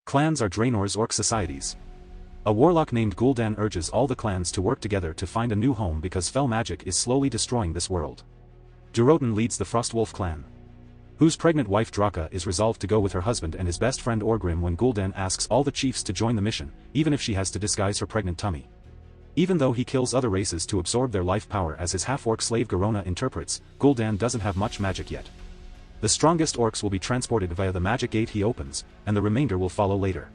Clans are Draenor's orc societies. A warlock named Gul'dan urges all the clans to work together to find a new home because fell magic is slowly destroying this world. Durotan leads the Frostwolf clan, whose pregnant wife Draka is resolved to go with her husband and his best friend Orgrim when Gul'dan asks all the chiefs to join the mission, even if she has to disguise her pregnant tummy. Even though he kills other races to absorb their life power as his half-orc slave Garona interprets, Gul'dan doesn't have much magic yet. The strongest orcs will be transported via the magic gate he opens, and the remainder will follow later.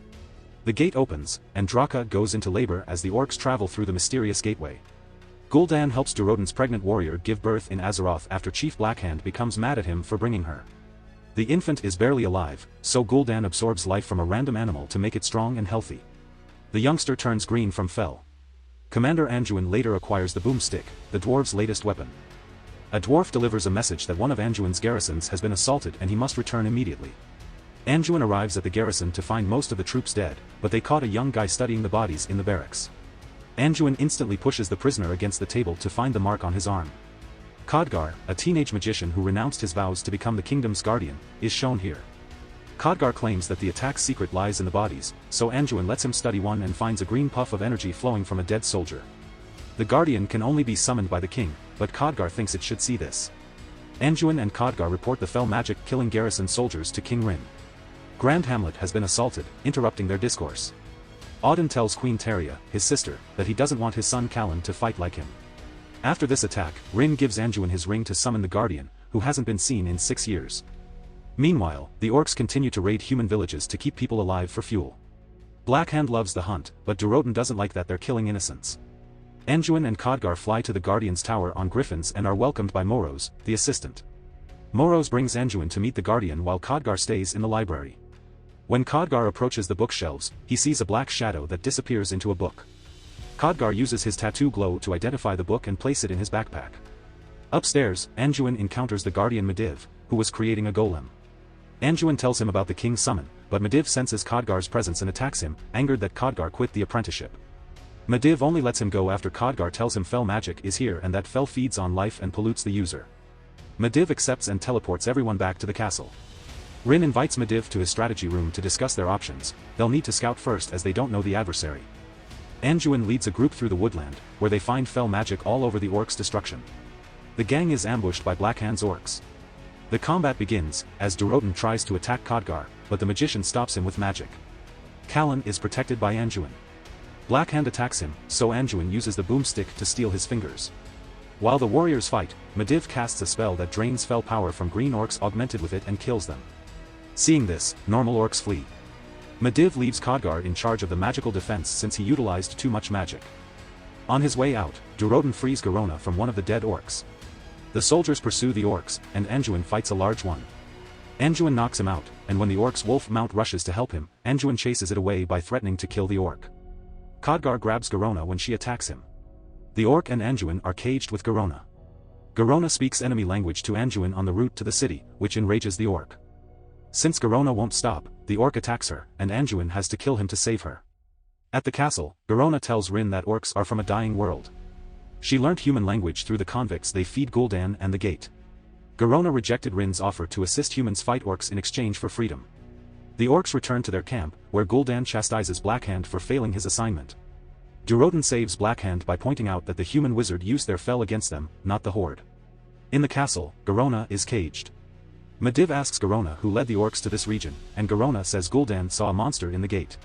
The gate opens, and Draka goes into labor as the orcs travel through the mysterious gateway. Gul'dan helps Durotan's pregnant warrior give birth in Azeroth after Chief Blackhand becomes mad at him for bringing her. The infant is barely alive, so Gul'dan absorbs life from a random animal to make it strong and healthy. The youngster turns green from Fel. Commander Anduin later acquires the boomstick, the dwarves' latest weapon. A dwarf delivers a message that one of Anduin's garrisons has been assaulted and he must return immediately. Anduin arrives at the garrison to find most of the troops dead, but they caught a young guy studying the bodies in the barracks. Anduin instantly pushes the prisoner against the table to find the mark on his arm. Khadgar, a teenage magician who renounced his vows to become the kingdom's guardian, is shown here. Khadgar claims that the attack's secret lies in the bodies, so Anduin lets him study one and finds a green puff of energy flowing from a dead soldier. The guardian can only be summoned by the king, but Khadgar thinks it should see this. Anduin and Khadgar report the fell magic killing garrison soldiers to King Rin. Grand Hamlet has been assaulted, interrupting their discourse. Auden tells Queen Teria, his sister, that he doesn't want his son Callan to fight like him. After this attack, Rin gives Anduin his ring to summon the guardian, who hasn't been seen in 6 years. Meanwhile, the orcs continue to raid human villages to keep people alive for fuel. Blackhand loves the hunt, but Durotan doesn't like that they're killing innocents. Anduin and Khadgar fly to the Guardian's tower on griffins and are welcomed by Moros, the assistant. Moros brings Anduin to meet the Guardian while Khadgar stays in the library. When Khadgar approaches the bookshelves, he sees a black shadow that disappears into a book. Khadgar uses his tattoo glow to identify the book and place it in his backpack. Upstairs, Anduin encounters the Guardian Medivh, who was creating a golem. Anduin tells him about the king's summon, but Medivh senses Khadgar's presence and attacks him, angered that Khadgar quit the apprenticeship. Medivh only lets him go after Khadgar tells him fell magic is here and that fell feeds on life and pollutes the user. Medivh accepts and teleports everyone back to the castle. Rin invites Medivh to his strategy room to discuss their options. They'll need to scout first as they don't know the adversary. Anduin leads a group through the woodland, where they find fell magic all over the orcs' destruction. The gang is ambushed by Blackhand's orcs. The combat begins, as Durotan tries to attack Khadgar, but the magician stops him with magic. Callan is protected by Anduin. Blackhand attacks him, so Anduin uses the boomstick to steal his fingers. While the warriors fight, Medivh casts a spell that drains fell power from green orcs augmented with it and kills them. Seeing this, normal orcs flee. Medivh leaves Khadgar in charge of the magical defense since he utilized too much magic. On his way out, Durotan frees Garona from one of the dead orcs. The soldiers pursue the orcs, and Anduin fights a large one. Anduin knocks him out, and when the orc's wolf mount rushes to help him, Anduin chases it away by threatening to kill the orc. Khadgar grabs Garona when she attacks him. The orc and Anduin are caged with Garona. Garona speaks enemy language to Anduin on the route to the city, which enrages the orc. Since Garona won't stop, the orc attacks her, and Anduin has to kill him to save her. At the castle, Garona tells Rin that orcs are from a dying world. She learnt human language through the convicts they feed Gul'dan and the gate. Garona rejected Rin's offer to assist humans fight orcs in exchange for freedom. The orcs return to their camp, where Gul'dan chastises Blackhand for failing his assignment. Durotan saves Blackhand by pointing out that the human wizard used their fell against them, not the horde. In the castle, Garona is caged. Medivh asks Garona who led the orcs to this region, and Garona says Gul'dan saw a monster in the gate.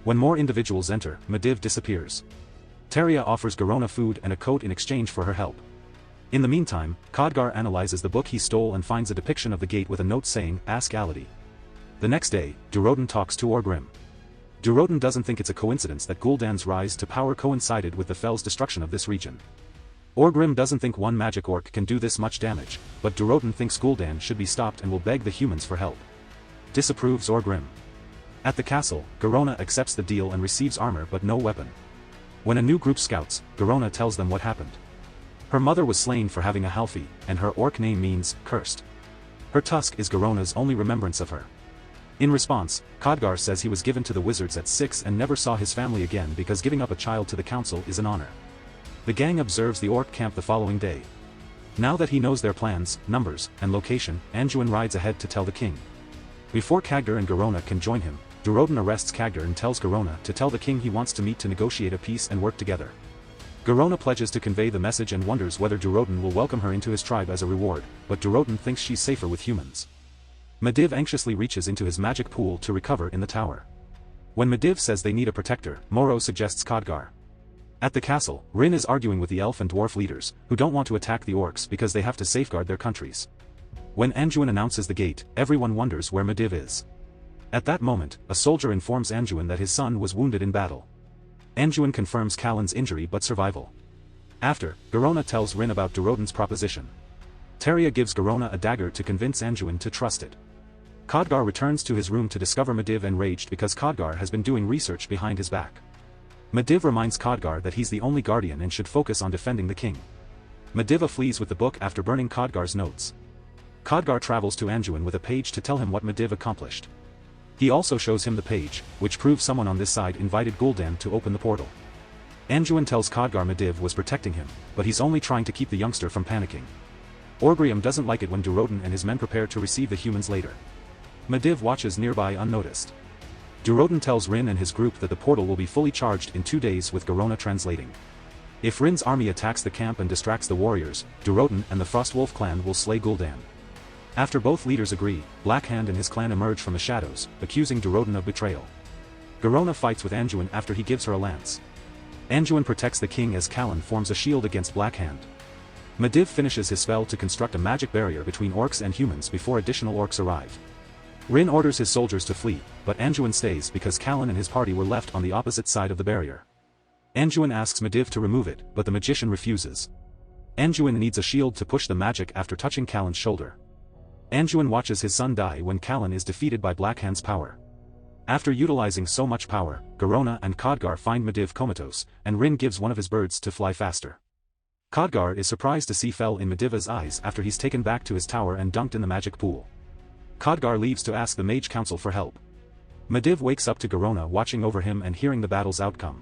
When more individuals enter, Medivh disappears. Teria offers Garona food and a coat in exchange for her help. In the meantime, Khadgar analyzes the book he stole and finds a depiction of the gate with a note saying, "Ask Aladi." The next day, Durotan talks to Orgrim. Durotan doesn't think it's a coincidence that Gul'dan's rise to power coincided with the fell's destruction of this region. Orgrim doesn't think one magic orc can do this much damage, but Durotan thinks Gul'dan should be stopped and will beg the humans for help. Disapproves Orgrim. At the castle, Garona accepts the deal and receives armor but no weapon. When a new group scouts, Garona tells them what happened. Her mother was slain for having a halfie, and her orc name means, cursed. Her tusk is Garona's only remembrance of her. In response, Khadgar says he was given to the wizards at 6 and never saw his family again because giving up a child to the council is an honor. The gang observes the orc camp the following day. Now that he knows their plans, numbers, and location, Anduin rides ahead to tell the king. Before Khadgar and Garona can join him, Durotan arrests Khadgar and tells Garona to tell the king he wants to meet to negotiate a peace and work together. Garona pledges to convey the message and wonders whether Durotan will welcome her into his tribe as a reward, but Durotan thinks she's safer with humans. Medivh anxiously reaches into his magic pool to recover in the tower. When Medivh says they need a protector, Moro suggests Khadgar. At the castle, Rin is arguing with the elf and dwarf leaders, who don't want to attack the orcs because they have to safeguard their countries. When Anduin announces the gate, everyone wonders where Medivh is. At that moment, a soldier informs Anduin that his son was wounded in battle. Anduin confirms Callan's injury but survival. After, Garona tells Rin about Durotan's proposition. Teria gives Garona a dagger to convince Anduin to trust it. Khadgar returns to his room to discover Medivh enraged because Khadgar has been doing research behind his back. Medivh reminds Khadgar that he's the only guardian and should focus on defending the king. Medivh flees with the book after burning Khadgar's notes. Khadgar travels to Anduin with a page to tell him what Medivh accomplished. He also shows him the page, which proves someone on this side invited Gul'dan to open the portal. Anduin tells Khadgar Medivh was protecting him, but he's only trying to keep the youngster from panicking. Orgrimmar doesn't like it when Durotan and his men prepare to receive the humans later. Medivh watches nearby unnoticed. Durotan tells Rin and his group that the portal will be fully charged in 2 days with Garona translating. If Rin's army attacks the camp and distracts the warriors, Durotan and the Frostwolf clan will slay Gul'dan. After both leaders agree, Blackhand and his clan emerge from the shadows, accusing Durotan of betrayal. Garona fights with Anduin after he gives her a lance. Anduin protects the king as Callan forms a shield against Blackhand. Medivh finishes his spell to construct a magic barrier between orcs and humans before additional orcs arrive. Rin orders his soldiers to flee, but Anduin stays because Callan and his party were left on the opposite side of the barrier. Anduin asks Medivh to remove it, but the magician refuses. Anduin needs a shield to push the magic after touching Callan's shoulder. Anduin watches his son die when Callan is defeated by Blackhand's power. After utilizing so much power, Garona and Khadgar find Medivh comatose, and Rin gives one of his birds to fly faster. Khadgar is surprised to see Fel in Medivh's eyes after he's taken back to his tower and dunked in the magic pool. Khadgar leaves to ask the Mage Council for help. Medivh wakes up to Garona watching over him and hearing the battle's outcome.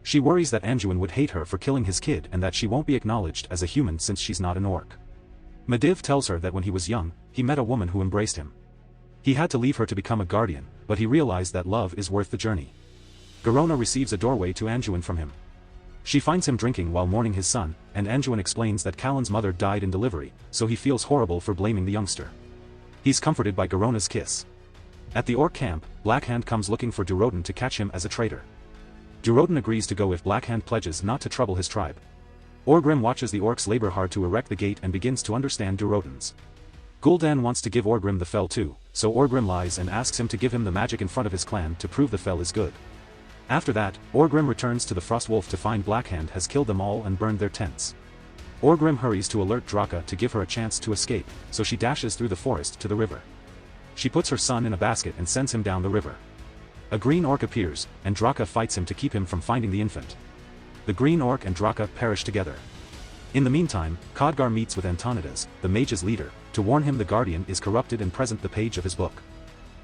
She worries that Anduin would hate her for killing his kid and that she won't be acknowledged as a human since she's not an orc. Medivh tells her that when he was young, he met a woman who embraced him. He had to leave her to become a guardian, but he realized that love is worth the journey. Garona receives a doorway to Anduin from him. She finds him drinking while mourning his son, and Anduin explains that Callan's mother died in delivery, so he feels horrible for blaming the youngster. He's comforted by Garona's kiss. At the orc camp, Blackhand comes looking for Durotan to catch him as a traitor. Durotan agrees to go if Blackhand pledges not to trouble his tribe. Orgrimmar watches the orcs labor hard to erect the gate and begins to understand Durotan's. Gul'dan wants to give Orgrimmar the Fel too, so Orgrimmar lies and asks him to give him the magic in front of his clan to prove the Fel is good. After that, Orgrimmar returns to the Frostwolf to find Blackhand has killed them all and burned their tents. Orgrimmar hurries to alert Draka to give her a chance to escape, so she dashes through the forest to the river. She puts her son in a basket and sends him down the river. A green orc appears, and Draka fights him to keep him from finding the infant. The green orc and Draka perish together. In the meantime, Khadgar meets with Antonidas, the mage's leader, to warn him the guardian is corrupted and present the page of his book.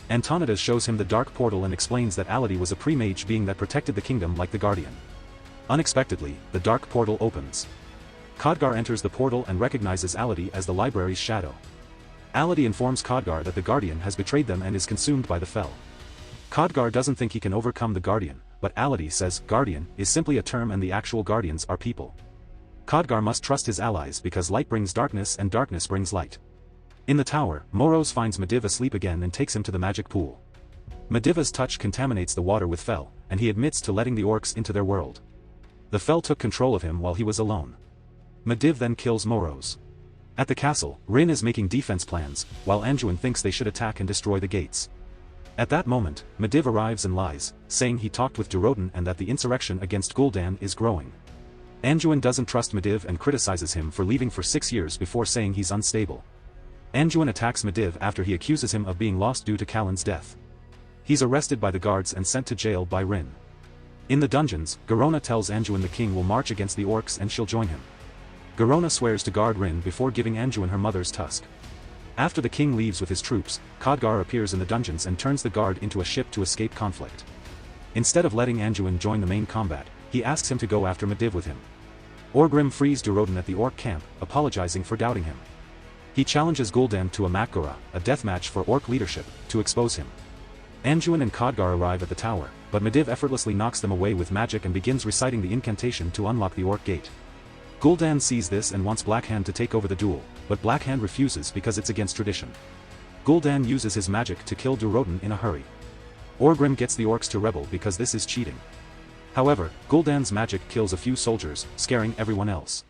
Antonidas shows him the dark portal and explains that Aladi was a pre-mage being that protected the kingdom like the guardian. Unexpectedly, the dark portal opens. Khadgar enters the portal and recognizes Aladi as the library's shadow. Aladi informs Khadgar that the guardian has betrayed them and is consumed by the Fel. Khadgar doesn't think he can overcome the guardian, but Aladi says guardian is simply a term and the actual guardians are people. Khadgar must trust his allies because light brings darkness and darkness brings light. In the tower, Moros finds Medivh asleep again and takes him to the magic pool. Medivh's touch contaminates the water with Fel, and he admits to letting the orcs into their world. The Fel took control of him while he was alone. Medivh then kills Moros. At the castle, Rin is making defense plans, while Anduin thinks they should attack and destroy the gates. At that moment, Medivh arrives and lies, saying he talked with Durotan and that the insurrection against Gul'dan is growing. Anduin doesn't trust Medivh and criticizes him for leaving for 6 years before saying he's unstable. Anduin attacks Medivh after he accuses him of being lost due to Callan's death. He's arrested by the guards and sent to jail by Rin. In the dungeons, Garona tells Anduin the king will march against the orcs and she'll join him. Garona swears to guard Rin before giving Anduin her mother's tusk. After the king leaves with his troops, Khadgar appears in the dungeons and turns the guard into a ship to escape conflict. Instead of letting Anduin join the main combat, he asks him to go after Medivh with him. Orgrimmar frees Durotan at the orc camp, apologizing for doubting him. He challenges Gul'dan to a Mak'gora, a deathmatch for orc leadership, to expose him. Anduin and Khadgar arrive at the tower, but Medivh effortlessly knocks them away with magic and begins reciting the incantation to unlock the Orc gate. Gul'dan sees this and wants Blackhand to take over the duel, but Blackhand refuses because it's against tradition. Gul'dan uses his magic to kill Durotan in a hurry. Orgrim gets the Orcs to rebel because this is cheating. However, Gul'dan's magic kills a few soldiers, scaring everyone else.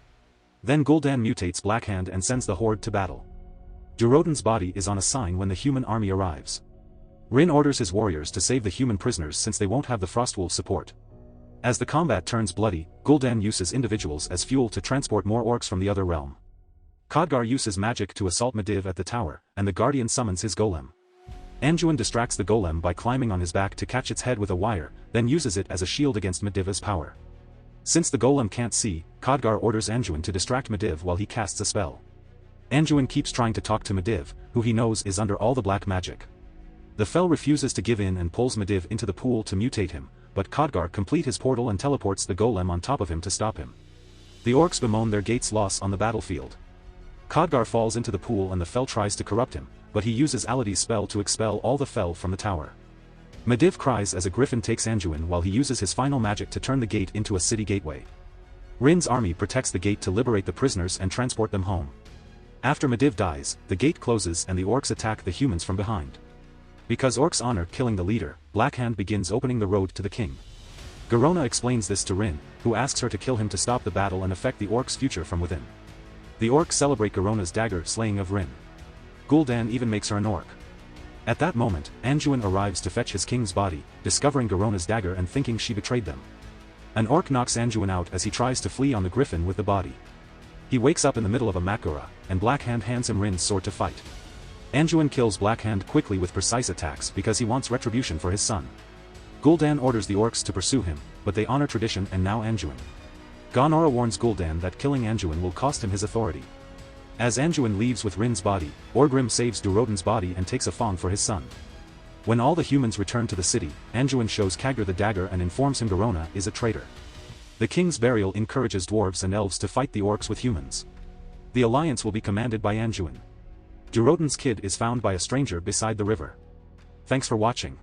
Then Gul'dan mutates Blackhand and sends the horde to battle. Durotan's body is on a sign when the human army arrives. Rin orders his warriors to save the human prisoners since they won't have the Frostwolf support. As the combat turns bloody, Gul'dan uses individuals as fuel to transport more orcs from the other realm. Khadgar uses magic to assault Medivh at the tower, and the Guardian summons his golem. Anduin distracts the golem by climbing on his back to catch its head with a wire, then uses it as a shield against Medivh's power. Since the golem can't see, Khadgar orders Anduin to distract Medivh while he casts a spell. Anduin keeps trying to talk to Medivh, who he knows is under all the black magic. The Fel refuses to give in and pulls Medivh into the pool to mutate him, but Khadgar completes his portal and teleports the golem on top of him to stop him. The Orcs bemoan their gate's loss on the battlefield. Khadgar falls into the pool and the Fel tries to corrupt him, but he uses Aladi's spell to expel all the Fel from the tower. Medivh cries as a griffin takes Anduin while he uses his final magic to turn the gate into a city gateway. Rin's army protects the gate to liberate the prisoners and transport them home. After Medivh dies, the gate closes and the Orcs attack the humans from behind. Because Orcs honor killing the leader, Blackhand begins opening the road to the king. Garona explains this to Rin, who asks her to kill him to stop the battle and affect the Orcs' future from within. The Orcs celebrate Garona's dagger slaying of Rin. Gul'dan even makes her an Orc. At that moment, Anduin arrives to fetch his king's body, discovering Garona's dagger and thinking she betrayed them. An Orc knocks Anduin out as he tries to flee on the griffin with the body. He wakes up in the middle of a Mak'gora, and Blackhand hands him Rin's sword to fight. Anduin kills Blackhand quickly with precise attacks because he wants retribution for his son. Gul'dan orders the Orcs to pursue him, but they honor tradition and now Anduin. Gonora warns Gul'dan that killing Anduin will cost him his authority. As Anduin leaves with Rin's body, Orgrim saves Durotan's body and takes a Fong for his son. When all the humans return to the city, Anduin shows Khadgar the dagger and informs him Garona is a traitor. The king's burial encourages dwarves and elves to fight the Orcs with humans. The alliance will be commanded by Anduin. Durotan's kid is found by a stranger beside the river. Thanks for watching.